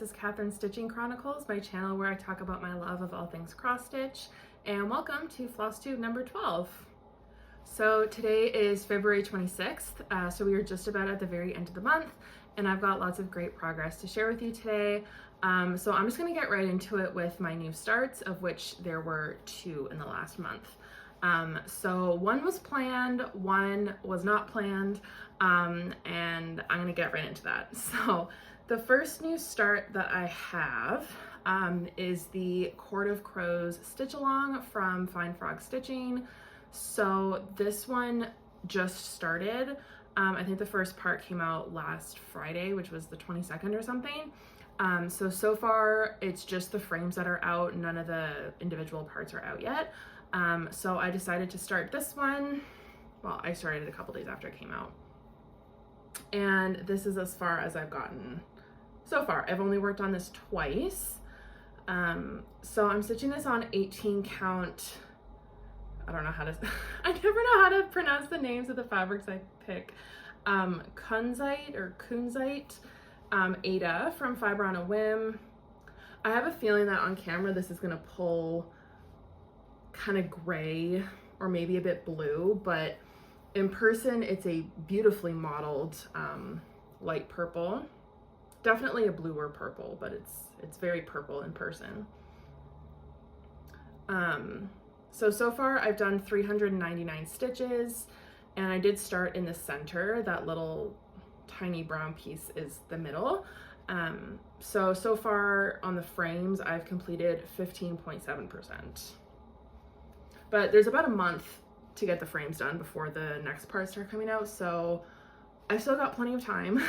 is Catherine Stitching Chronicles, my channel where I talk about my love of all things cross stitch, and welcome to Flosstube number 12. So today is February 26th, so we are just about at the very end of the month, and I've got lots of great progress to share with you today. So I'm just going to get right into it with my new starts, of which there were 2 in the last month. So one was planned, one was not planned, and I'm going to get right into that. So the first new start that I have is the Court of Crows Stitch Along from Fine Frog Stitching. So this one just started. I think the first part came out last Friday, which was the 22nd or something. So far it's just the frames that are out. None of the individual parts are out yet. So I decided to start this one. Well, I started it a couple days after it came out. And this is as far as I've gotten so far. I've only worked on this twice. So I'm stitching this on 18 count. I don't know how to, I never know how to pronounce the names of the fabrics I pick. Kunzite or Kunzite, Ada from Fiber on a Whim. I have a feeling that on camera this is gonna pull kind of gray or maybe a bit blue, but in person it's a beautifully modeled light purple. Definitely a bluer purple, but it's very purple in person. So far I've done 399 stitches, and I did start in the center. That little tiny brown piece is the middle. So far on the frames I've completed 15.7%. But there's about a month to get the frames done before the next parts start coming out, so I've still got plenty of time.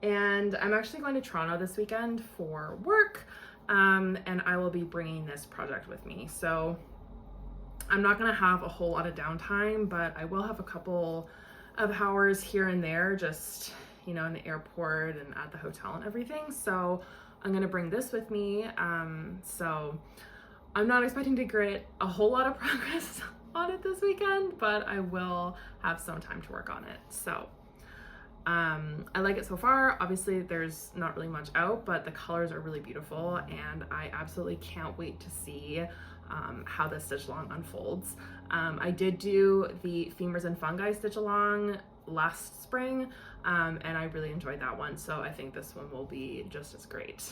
And I'm actually going to Toronto this weekend for work, and I will be bringing this project with me. So I'm not going to have a whole lot of downtime, but I will have a couple of hours here and there, just, you know, in the airport and at the hotel and everything. So I'm going to bring this with me. So I'm not expecting to get a whole lot of progress on it this weekend, but I will have some time to work on it. So I like it so far. Obviously there's not really much out, but the colors are really beautiful, and I absolutely can't wait to see how this stitch along unfolds. I did do the Femurs and Fungi stitch along last spring, and I really enjoyed that one, so I think this one will be just as great.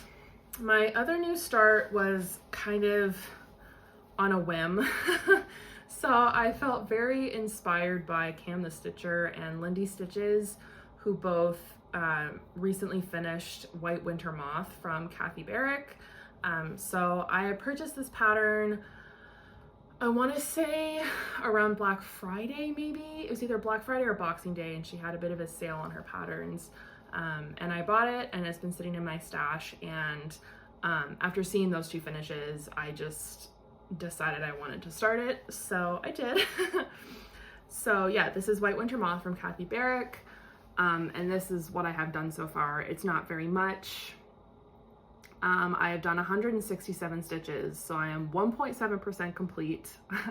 My other new start was kind of on a whim. So I felt very inspired by Cam the Stitcher and Lindy Stitches, who both recently finished White Winter Moth from Kathy Barrick. So I purchased this pattern, I want to say around Black Friday, maybe. It was either Black Friday or Boxing Day, and she had a bit of a sale on her patterns. And I bought it, and it's been sitting in my stash. And after seeing those 2 finishes, I just decided I wanted to start it, so I did. So yeah, this is White Winter Moth from Kathy Barrick. And this is what I have done so far. It's not very much. I have done 167 stitches, so I am 1.7% complete.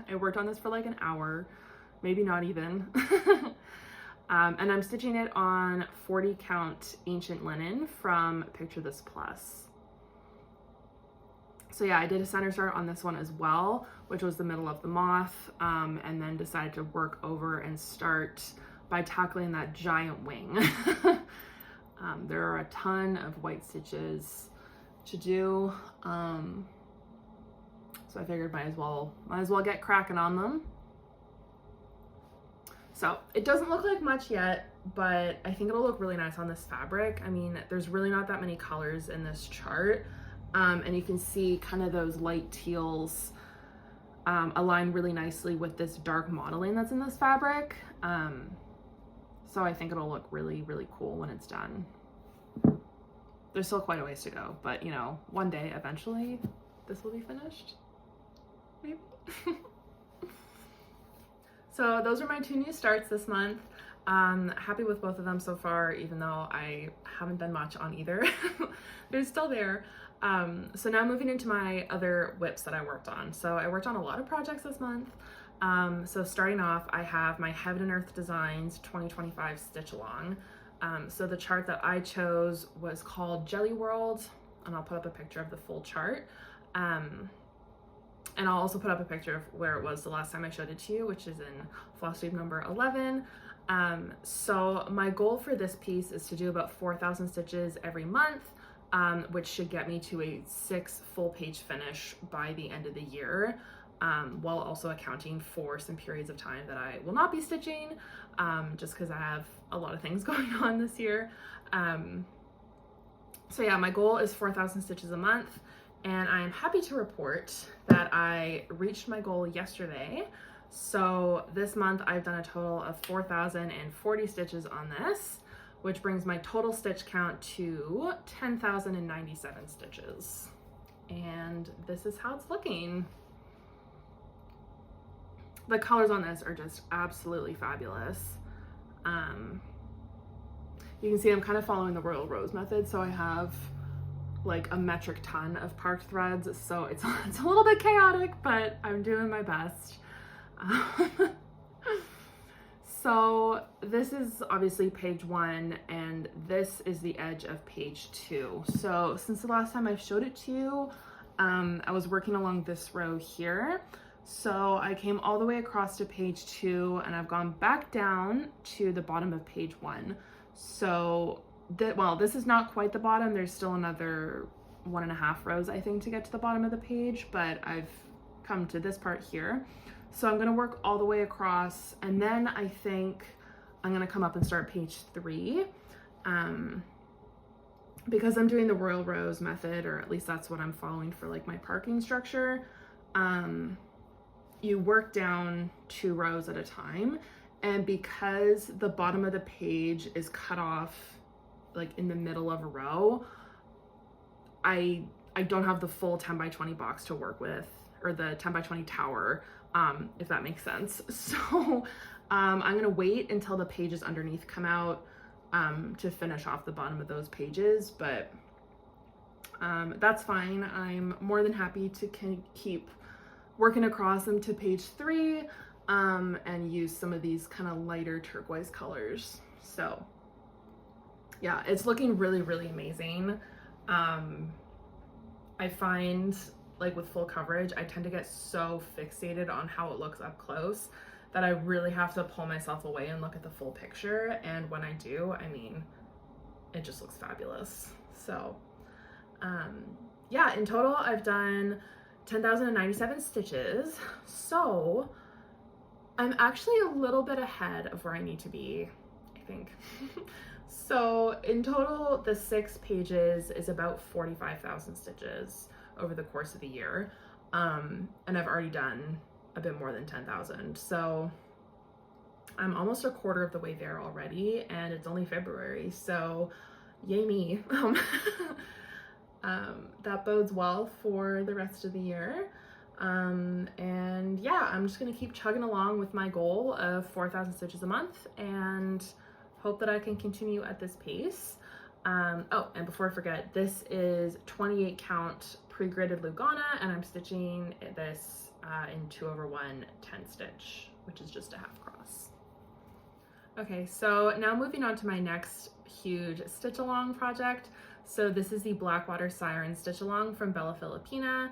I worked on this for like an hour, maybe not even. And I'm stitching it on 40 count ancient linen from Picture This Plus. So yeah, I did a center start on this one as well, which was the middle of the moth, and then decided to work over and start by tackling that giant wing. There are a ton of white stitches to do, so I figured might as well get cracking on them. So it doesn't look like much yet, but I think it'll look really nice on this fabric. I mean, there's really not that many colors in this chart, and you can see kind of those light teals align really nicely with this dark modeling that's in this fabric. So I think it'll look really, really cool when it's done. There's still quite a ways to go, but you know, one day eventually this will be finished, maybe. So those are my 2 new starts this month. Happy with both of them so far, even though I haven't done much on either. They're still there. So now moving into my other whips that I worked on. So I worked on a lot of projects this month. So starting off, I have my Heaven and Earth Designs 2025 Stitch Along. So the chart that I chose was called Jelly World, and I'll put up a picture of the full chart. And I'll also put up a picture of where it was the last time I showed it to you, which is in Flosstube number 11. So my goal for this piece is to do about 4,000 stitches every month, which should get me to a 6 full page finish by the end of the year, while also accounting for some periods of time that I will not be stitching, just because I have a lot of things going on this year. So yeah, my goal is 4,000 stitches a month, and I'm happy to report that I reached my goal yesterday. So this month I've done a total of 4,040 stitches on this, which brings my total stitch count to 10,097 stitches. And this is how it's looking. The colors on this are just absolutely fabulous. You can see I'm kind of following the Royal Rose method, so I have like a metric ton of parked threads, so it's a little bit chaotic, but I'm doing my best. So this is obviously page 1, and this is the edge of page 2. So since the last time I showed it to you, I was working along this row here. So I came all the way across to page 2, and I've gone back down to the bottom of page 1. So well, this is not quite the bottom. There's still another 1.5 rows, I think, to get to the bottom of the page, but I've come to this part here. So I'm gonna work all the way across, and then I think I'm gonna come up and start page 3. Because I'm doing the Royal Rose method, or at least that's what I'm following for like my parking structure. You work down 2 rows at a time, and because the bottom of the page is cut off like in the middle of a row, I don't have the full 10 by 20 box to work with, or the 10 by 20 tower, if that makes sense. So I'm gonna wait until the pages underneath come out to finish off the bottom of those pages, but that's fine. I'm more than happy to keep working across them to page 3, and use some of these kind of lighter turquoise colors. So yeah, it's looking really, really amazing. I find like with full coverage, I tend to get so fixated on how it looks up close that I really have to pull myself away and look at the full picture. And when I do, I mean, it just looks fabulous. So yeah, in total, I've done 10,097 stitches. So I'm actually a little bit ahead of where I need to be, I think. So in total, the 6 pages is about 45,000 stitches over the course of the year. And I've already done a bit more than 10,000. So I'm almost a quarter of the way there already, and it's only February, so yay me. That bodes well for the rest of the year. And yeah, I'm just gonna keep chugging along with my goal of 4,000 stitches a month, and hope that I can continue at this pace. Oh, and before I forget, this is 28 count pre-gridded Lugana, and I'm stitching this in 2/1 10 stitch, which is just a half cross. Okay, so now moving on to my next huge stitch along project. So this is the Blackwater Siren stitch along from Bella Filipina.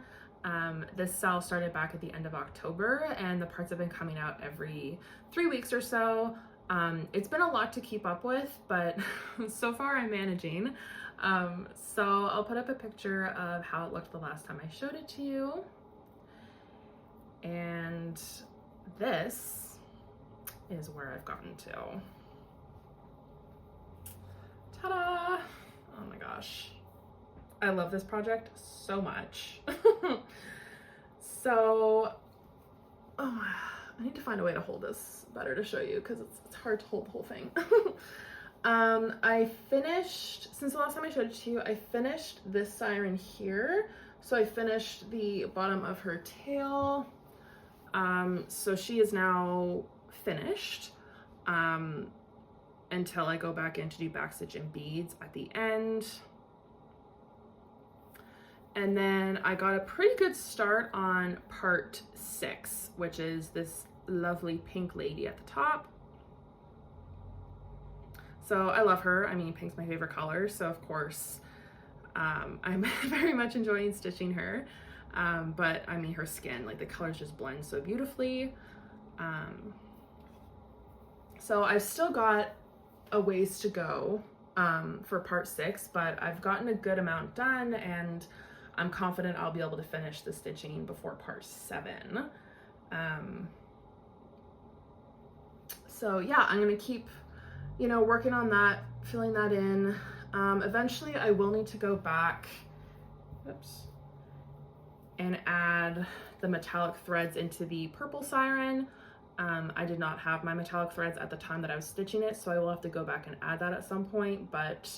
This cell started back at the end of October, and the parts have been coming out every 3 weeks or so. It's been a lot to keep up with, but so far I'm managing. So I'll put up a picture of how it looked the last time I showed it to you. And this is where I've gotten to. Ta-da! Oh my gosh. I love this project so much. So, oh, I need to find a way to hold this better to show you, because it's hard to hold the whole thing. I finished, since the last time I showed it to you, I finished this siren here. So I finished the bottom of her tail. So she is now finished until I go back in to do backstitch and beads at the end. And then I got a pretty good start on part 6, which is this lovely pink lady at the top. So I love her. I mean, pink's my favorite color, so of course I'm very much enjoying stitching her. But I mean, her skin, like the colors just blend so beautifully. So I've still got a ways to go for part 6, but I've gotten a good amount done, and I'm confident I'll be able to finish the stitching before part 7. So yeah, I'm gonna keep, you know, working on that, filling that in. Eventually I will need to go back, oops, and add the metallic threads into the purple siren. I did not have my metallic threads at the time that I was stitching it, so I will have to go back and add that at some point, but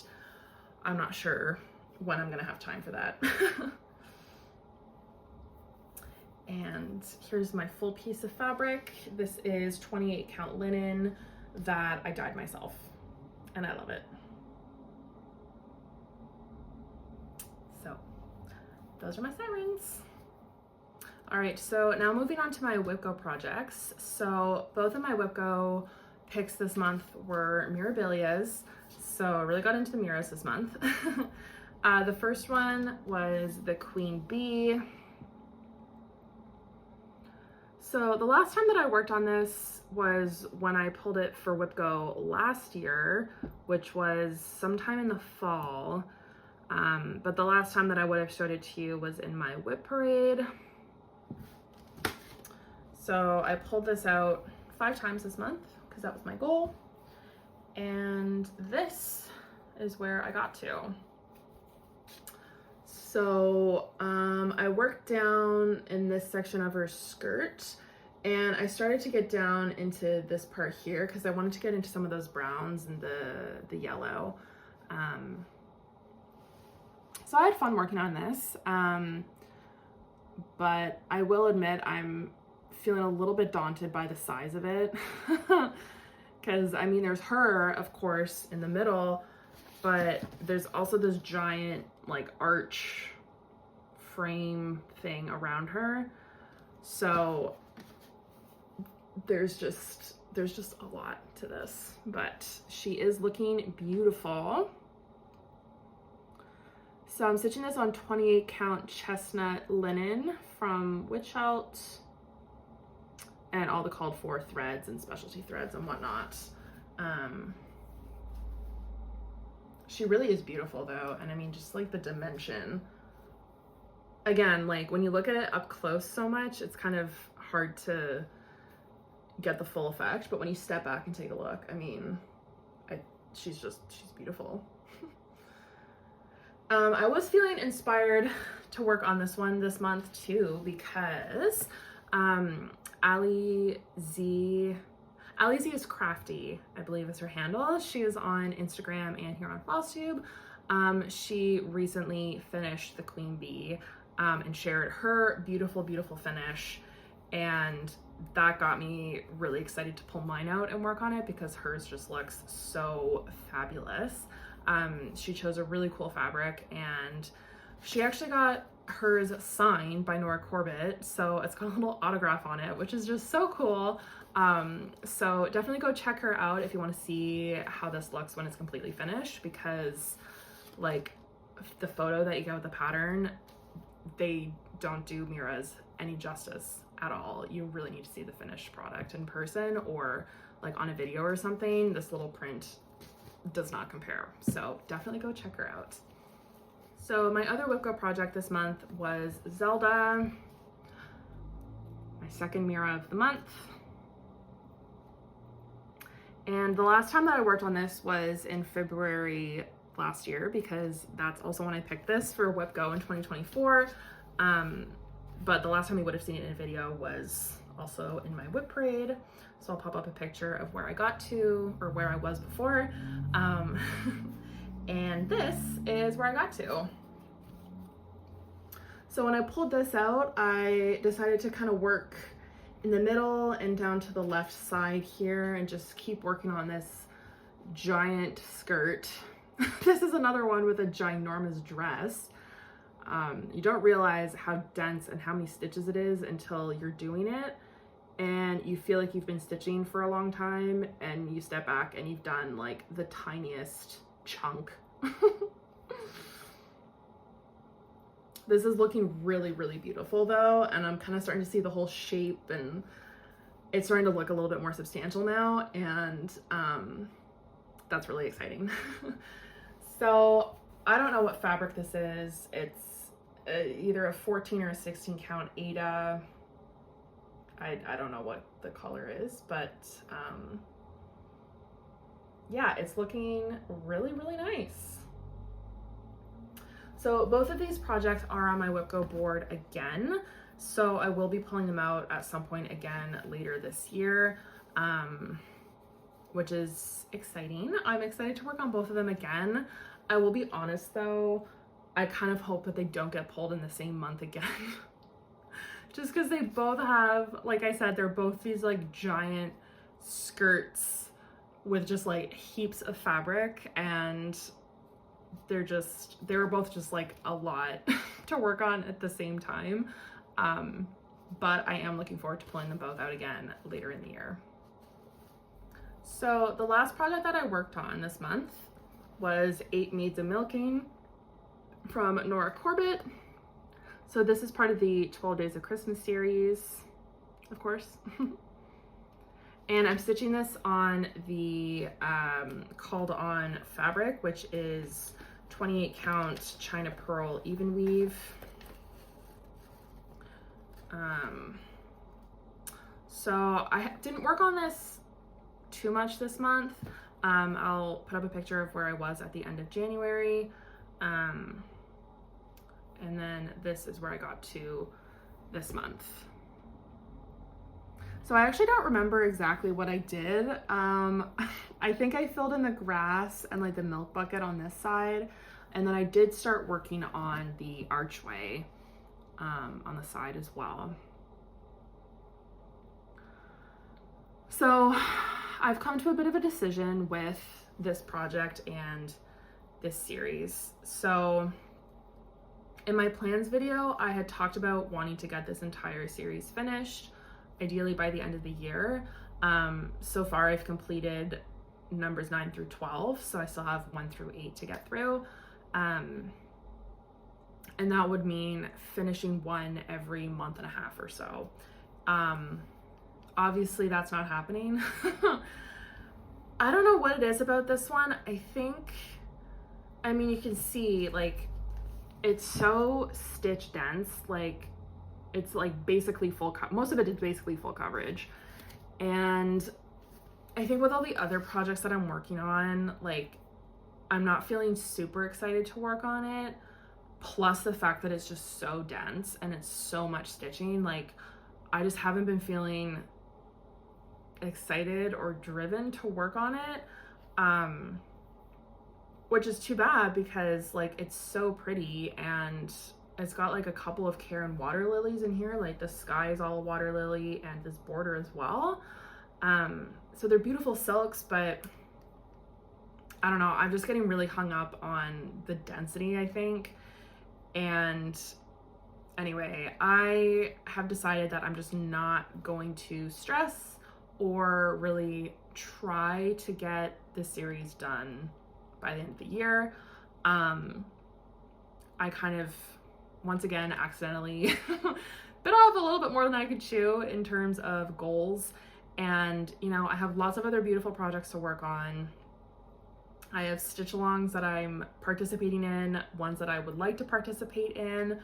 I'm not sure when I'm gonna have time for that. And here's my full piece of fabric. This is 28 count linen that I dyed myself, and I love it. So those are my sirens. All right, so now moving on to my WIPGO projects. So both of my WIPGO picks this month were Mirabilias. So I really got into the Miras this month. The first one was the Queen Bee. So the last time that I worked on this was when I pulled it for WIPGO last year, which was sometime in the fall. But the last time that I would have showed it to you was in my WIP parade. So I pulled this out 5 times this month because that was my goal. And this is where I got to. So I worked down in this section of her skirt, and I started to get down into this part here because I wanted to get into some of those browns and the yellow. So I had fun working on this, but I will admit I'm feeling a little bit daunted by the size of it. Because I mean, there's her, of course, in the middle, but there's also this giant like arch frame thing around her. So there's just a lot to this, but she is looking beautiful. So I'm stitching this on 28 count chestnut linen from Witchelt, and all the called for threads and specialty threads and whatnot. She really is beautiful though, and I mean, just like the dimension. Again, like when you look at it up close so much, it's kind of hard to get the full effect, but when you step back and take a look, I mean, she's beautiful. I was feeling inspired to work on this one this month too, because Ali Z is Crafty, I believe is her handle. She is on Instagram and here on Flosstube. She recently finished the Queen Bee and shared her beautiful, beautiful finish. And that got me really excited to pull mine out and work on it because hers just looks so fabulous. She chose a really cool fabric, and she actually got hers signed by Nora Corbett, so it's got a little autograph on it, which is just so cool. So definitely go check her out if you want to see how this looks when it's completely finished, because like the photo that you get with the pattern, they don't do Miras any justice at all. You really need to see the finished product in person or like on a video or something. This little print does not compare, so definitely go check her out. So my other WIPGO project this month was Zelda, my second Mira of the month. And the last time that I worked on this was in February last year, because that's also when I picked this for WIPGO in 2024. But the last time you would have seen it in a video was also in my WIP parade. So I'll pop up a picture of where I got to, or where I was before. And this is where I got to. So when I pulled this out, I decided to kind of work in the middle and down to the left side here and just keep working on this giant skirt. This is another one with a ginormous dress. You don't realize how dense and how many stitches it is until you're doing it. and you feel like you've been stitching for a long time, and you step back and you've done like the tiniest chunk. This is looking really, really beautiful though, and I'm kind of starting to see the whole shape, and it's starting to look a little bit more substantial now, and that's really exciting. So I don't know what fabric this is. It's either a 14 or a 16 count Aida. I don't know what the color is, but yeah, it's looking really, really nice. So both of these projects are on my WhipGo board again. So I will be pulling them out at some point again later this year, which is exciting. I'm excited to work on both of them again. I will be honest though, I kind of hope that they don't get pulled in the same month again. Just because they both have, like I said, they're both these like giant skirts with just like heaps of fabric, and they were both just like a lot to work on at the same time. But I am looking forward to pulling them both out again later in the year. So the last project that I worked on this month was 8 Maids of Milking from Nora Corbett. So this is part of the 12 Days of Christmas series, of course. And I'm stitching this on the Called On fabric, which is 28 count China Pearl even weave. So I didn't work on this too much this month. I'll put up a picture of where I was at the end of January. And then this is where I got to this month. So I actually don't remember exactly what I did. I think I filled in the grass and like the milk bucket on this side. And then I did start working on the archway on the side as well. So I've come to a bit of a decision with this project and this series. So in my plans video, I had talked about wanting to get this entire series finished, ideally by the end of the year. So far I've completed numbers 9 through 12, so I still have 1 through 8 to get through. And that would mean finishing one every month and a half or so. Obviously that's not happening. I don't know what it is about this one. I mean, you can see like it's so stitch dense, like it's like basically most of it is basically full coverage. And I think with all the other projects that I'm working on, like I'm not feeling super excited to work on it. Plus the fact that it's just so dense and it's so much stitching, like I just haven't been feeling excited or driven to work on it, which is too bad because like it's so pretty, and it's got like a couple of Karen water lilies in here, like the sky is all water lily and this border as well. So they're beautiful silks, but I don't know, I'm just getting really hung up on the density, I think. And anyway, I have decided that I'm just not going to stress or really try to get the series done by the end of the year. I kind of, once again, accidentally bit off a little bit more than I could chew in terms of goals. And, you know, I have lots of other beautiful projects to work on. I have stitch alongs that I'm participating in, ones that I would like to participate in.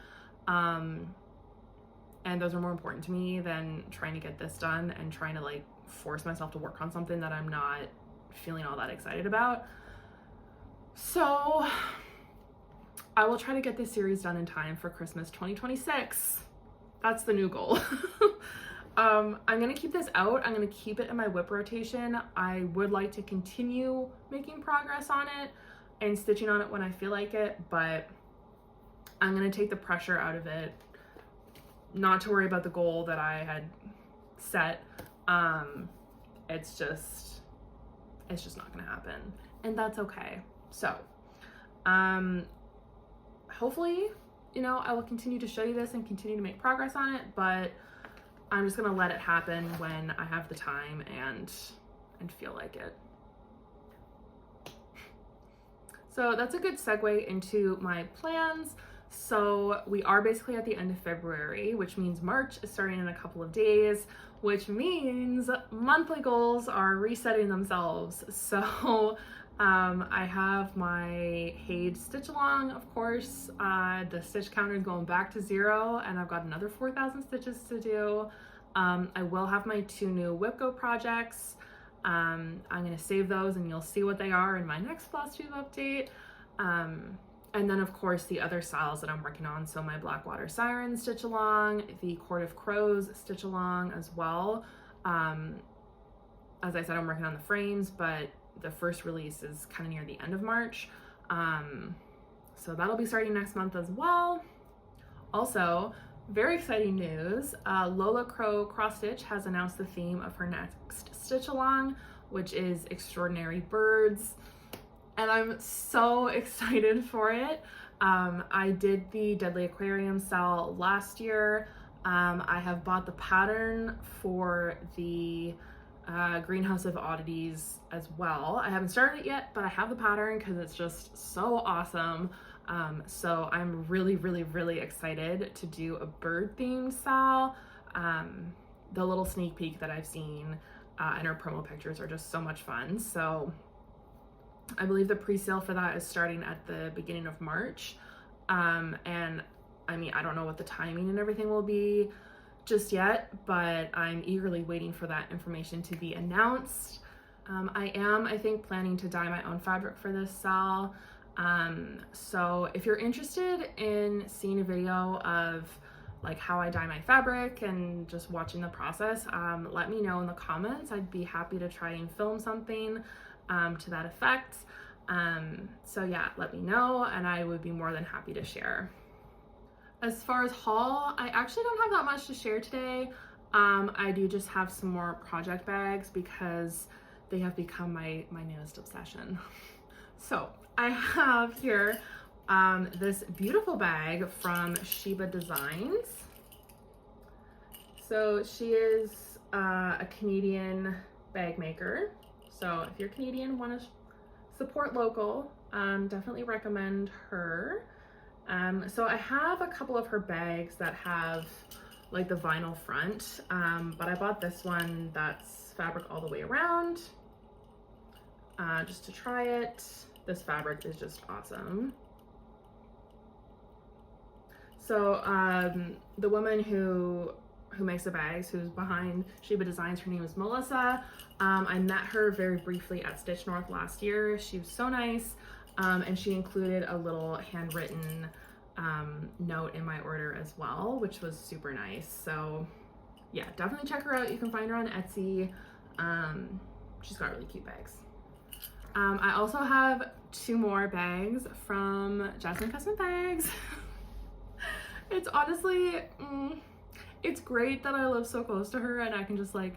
And those are more important to me than trying to get this done and trying to like force myself to work on something that I'm not feeling all that excited about. So I will try to get this series done in time for Christmas 2026. That's the new goal. I'm gonna keep this out. I'm gonna keep it in my whip rotation. I would like to continue making progress on it and stitching on it when I feel like it, but I'm gonna take the pressure out of it, not to worry about the goal that I had set. It's just not gonna happen, and that's okay. So hopefully, you know, I will continue to show you this and continue to make progress on it, but I'm just gonna let it happen when I have the time and feel like it. So that's a good segue into my plans. So we are basically at the end of February, which means March is starting in a couple of days, which means monthly goals are resetting themselves. So I have my Haid stitch along, of course. The stitch counter is going back to 0, and I've got another 4,000 stitches to do. I will have my 2 new Whipco projects. I'm going to save those and you'll see what they are in my next Flosstube update. And then of course the other styles that I'm working on. So my Blackwater Siren stitch along, the Court of Crows stitch along as well. As I said, I'm working on the frames, but the first release is kind of near the end of March. So that'll be starting next month as well. Also, very exciting news, Lola Crow Cross Stitch has announced the theme of her next stitch along, which is Extraordinary Birds, and I'm so excited for it. I did the Deadly Aquarium style last year. I have bought the pattern for the Greenhouse of Oddities as well. I haven't started it yet, but I have the pattern because it's just so awesome. So I'm really, really, really excited to do a bird themed style. The little sneak peek that I've seen and her promo pictures are just so much fun. So I believe the pre-sale for that is starting at the beginning of March. And I mean, I don't know what the timing and everything will be just yet, but I'm eagerly waiting for that information to be announced. I think, planning to dye my own fabric for this style. So if you're interested in seeing a video of like how I dye my fabric and just watching the process, let me know in the comments. I'd be happy to try and film something to that effect. So yeah, let me know and I would be more than happy to share. As far as haul, I actually don't have that much to share today. I do just have some more project bags because they have become my newest obsession. So I have here this beautiful bag from Sheba Designs. So she is a Canadian bag maker. So if you're Canadian, want to support local, definitely recommend her. So I have a couple of her bags that have like the vinyl front, but I bought this one that's fabric all the way around just to try it. This fabric is just awesome. So the woman who makes the bags, who's behind Sheba Designs, her name is Melissa. I met her very briefly at Stitch North last year. She was so nice, and she included a little handwritten note in my order as well, which was super nice. So yeah, definitely check her out. You can find her on Etsy. She's got really cute bags. I also have 2 more bags from Jasmine Custom Bags. It's honestly, it's great that I live so close to her and I can just like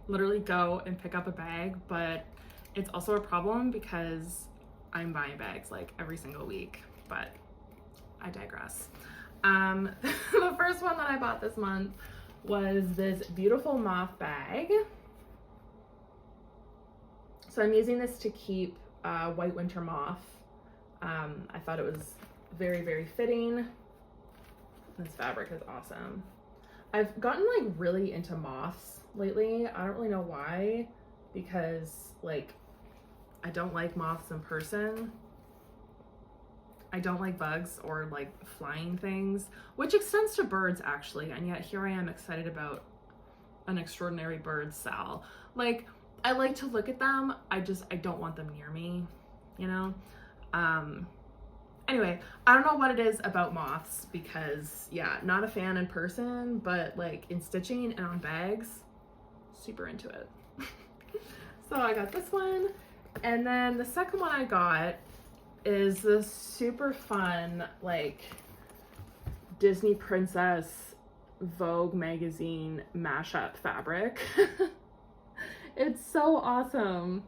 literally go and pick up a bag, but it's also a problem because I'm buying bags like every single week, but I digress. The first one that I bought this month was this beautiful moth bag. So I'm using this to keep white winter moth. I thought it was very, very fitting. This fabric is awesome. I've gotten like really into moths lately. I don't really know why, because like I don't like moths in person. I don't like bugs or like flying things, which extends to birds actually, and yet here I am excited about an Extraordinary Bird style. Like, I like to look at them, I don't want them near me, you know? Anyway, I don't know what it is about moths because, yeah, not a fan in person, but like in stitching and on bags, super into it. So I got this one, and then the second one I got is this super fun, like, Disney Princess Vogue magazine mashup fabric. It's so awesome.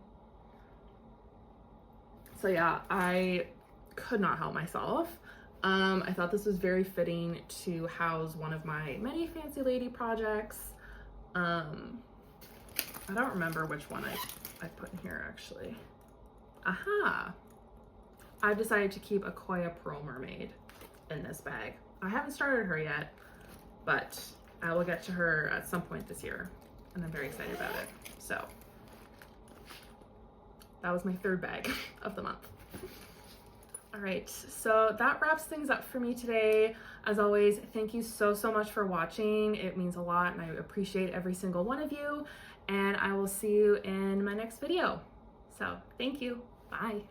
So yeah, I could not help myself. I thought this was very fitting to house one of my many fancy lady projects. I don't remember which one I put in here actually. Aha! I've decided to keep a Koya Pearl Mermaid in this bag. I haven't started her yet, but I will get to her at some point this year, and I'm very excited about it. So that was my third bag of the month. All right, so that wraps things up for me today. As always, thank you so much for watching. It means a lot, and I appreciate every single one of you. And I will see you in my next video. So thank you. Bye.